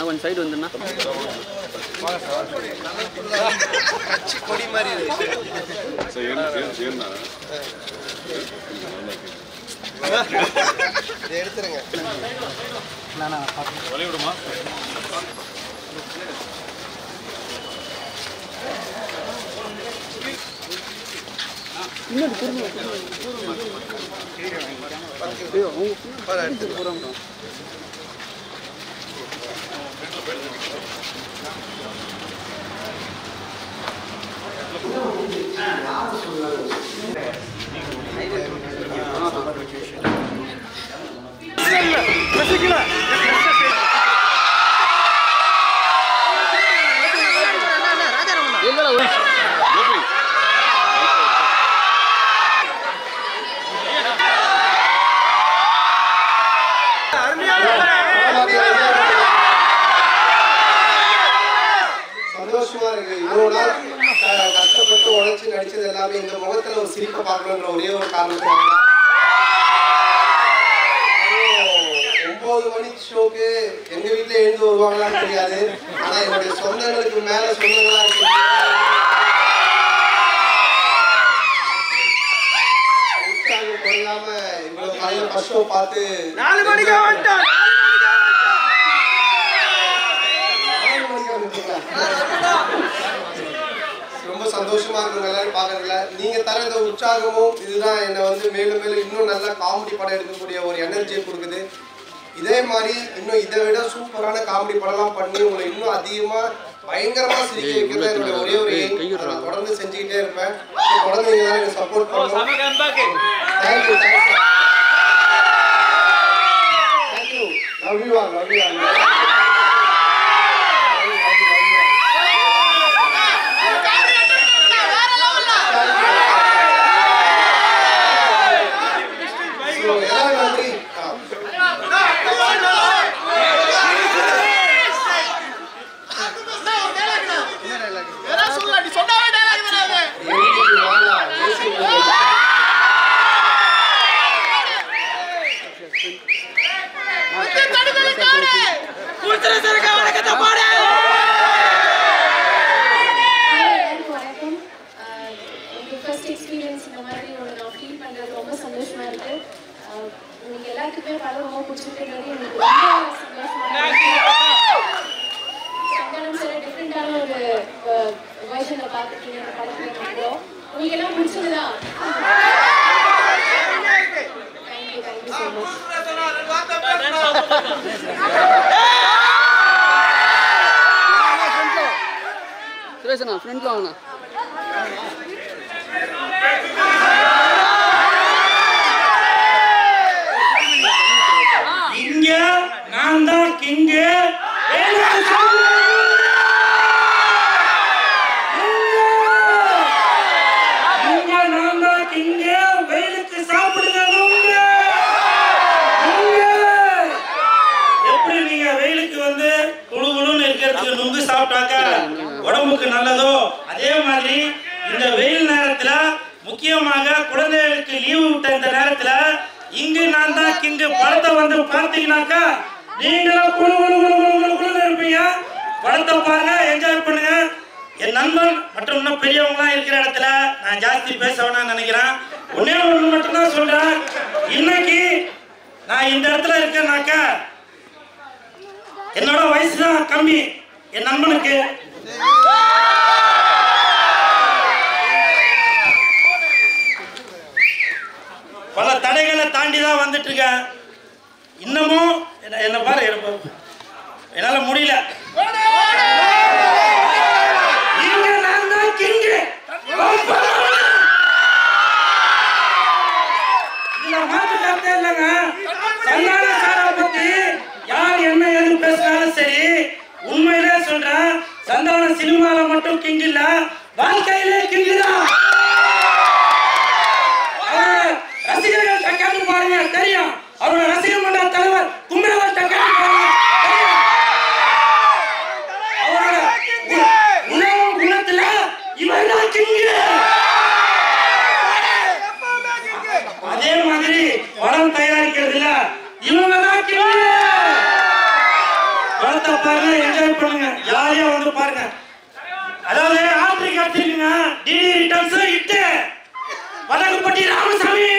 கொஞ்சம் சைடு வந்துண்ணா கொடி மாதிரி எடுத்துருங்க விடுமா இன்னொரு சந்தோஷமா இருக்கு. இவ்வளவு நாள் கஷ்டப்பட்டு உழைச்சு நடிச்சது எல்லாமே இந்த முகத்துல ஒரு சிரிப்பை பார்க்கணுன்ற ஒரே ஒரு காரணத்தினால 9 மணி ஷோக்கு எங்க வீட்டுல எழுந்து வருவாங்களான்னு தெரியாது. ஆனா என்னுடைய சொந்தங்களுக்கு மேல சொந்தங்களா இருக்கு. உற்சாகம் கொள்ளாம இவ்வளவு காலையில ஃபர்ஸ்ட் ஷோ பார்த்து 4 மணிக்கு வந்துட்டோம். ரொம்ப சந்தோஷமா இருக்கும் எல்லாரும் பாக்குறதுல. நீங்க தர இந்த உற்சாகமும் இதுதான் என்னை வந்து மேலும் மேலும் இன்னும் நல்லா காமெடி படம் எடுக்கக்கூடிய ஒரு எனர்ஜியை கொடுக்குது. இதே மாதிரி இன்னும் இதை விட சூப்பரான காமெடி படம்லாம் பண்ணி உங்களை இன்னும் அதிகமா பயங்கரமா சிரிக்க வைக்கிறது என்னோட ஒரே ஒரு எய்ம். நான் தொடர்ந்து செஞ்சுக்கிட்டே இருப்பேன். தொடர்ந்து நீங்க எனக்கு சப்போர்ட் பண்ணணும். Thank you thank you. Love you all. First experience இந்த மாதிரி நான் ஃபீல் பண்ணுறது ரொம்ப சந்தோஷமாக இருக்குது. உங்களுக்கு எல்லாத்துக்குமே படம் ரொம்ப பிடிச்சிருக்கிறது எனக்கு ரொம்ப சந்தோஷமாக இருக்குது. சந்தானம் சார் டிஃப்ரெண்ட்டான ஒரு வெர்ஷனை பார்த்துருக்கீங்க அந்த படத்தில் இருக்கிறோம். உங்களுக்கு எல்லாம் பிடிச்சதுதா? Thank you so much. சுரேஷண்ணா ஃப்ரெண்ட்ல வாங்கண்ணா. இங்க நான் தான் கிங்கு. வெயிலுக்கு சாப்பிடுங்க. எப்படி நீங்க வெயிலுக்கு வந்து குழு குழுன்னு இருக்கிறதுக்கு நுங்கு சாப்பிட்டாக்க உடம்புக்கு நல்லதோ அதே மாதிரி இந்த வெயில் நேரத்துல முக்கியமாக குழந்தைகளுக்கு லீவு விட்ட இந்த நேரத்துல இங்கு நான் தான் கிங்கு படத்தை வந்து பார்த்தீங்கன்னாக்கா நீங்களும் குழு குழு குழு குழு குழுன்னு இருப்பீங்க. படத்தை பாருங்க, என்ஜாய் பண்ணுங்க. என் நண்பன் மற்றும் இன்னும் பெரியவங்களாம் இருக்கிற இடத்துல நான் ஜாஸ்தி பேச வேணாம்னு நினைக்கிறேன். ஒன்னே ஒன்று மட்டும்தான் சொல்றேன். இன்னைக்கு நான் இந்த இடத்துல இருக்கேன்னாக்கா என்னோட வயசு தான் கம்மி. என் நண்பனுக்கு பல தடைகளை தாண்டி தான் வந்துட்டு இருக்கேன். இன்னமும் என்ன பாரு என்னால முடியல. மாற்று கருத்தே இல்லைங்க. சந்தான சாரை பத்தி யார் என்ன எது பேசினாலும் சரி, உண்மையிலே சொல்றேன், சந்தான சினிமால மட்டும் கிங் இல்ல, வாழ்க்கையிலே கிங் தான். ரசிகர்கள் கேட்டு பாருங்க தெரியும். அவரோட ரசிகர் மன்ற தலைவர் கும்பரவர் கேட்டு பாருங்க தெரியும். அவரோட உணவு குணத்துல இவன் தான் கிங். அதே மாதிரி படம் தயாரிக்கிறது இல்ல, இவங்க தான் படத்தை பாருங்க, என்ஜாய் பண்ணுங்க, ஜாலியா வந்து பாருங்க. அதாவது ஆப்பிரிக்கா டிடி ரிட்டர்ன்ஸ் இட்டு வடகுப்பட்டி ராமசாமி